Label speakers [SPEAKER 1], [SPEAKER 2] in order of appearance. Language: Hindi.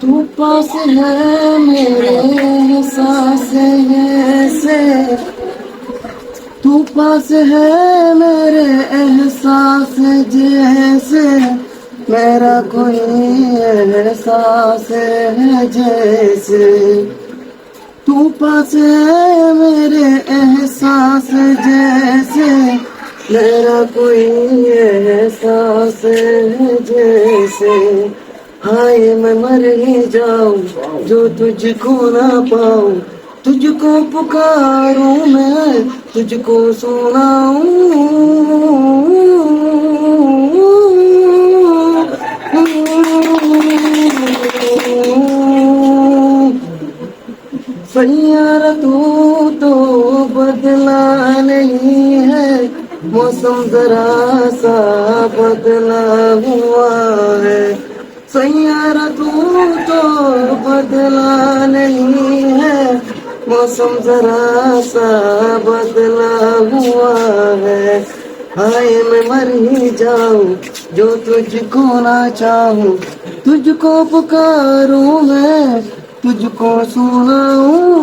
[SPEAKER 1] तू पास है मेरे एहसास ऐसे, तू पास है मेरे एहसास जैसे, मेरा कोई एहसास है जैसे। तू पास है मेरे एहसास जैसे, मेरा कोई एहसास है जैसे। हाय मैं मर ही जाऊं जो तुझको ना पाऊं, तुझको पुकारूं मैं, तुझको सुनाऊं। सैयारा तो बदला नहीं है, मौसम जरा सा बदला हुआ है। सैयारा तो बदला नहीं है, मौसम जरा सा बदला हुआ है। हाय मैं मर ही जाऊं जो तुझको ना चाहूं, तुझको पुकारूं मैं, तुझको सुनाऊं।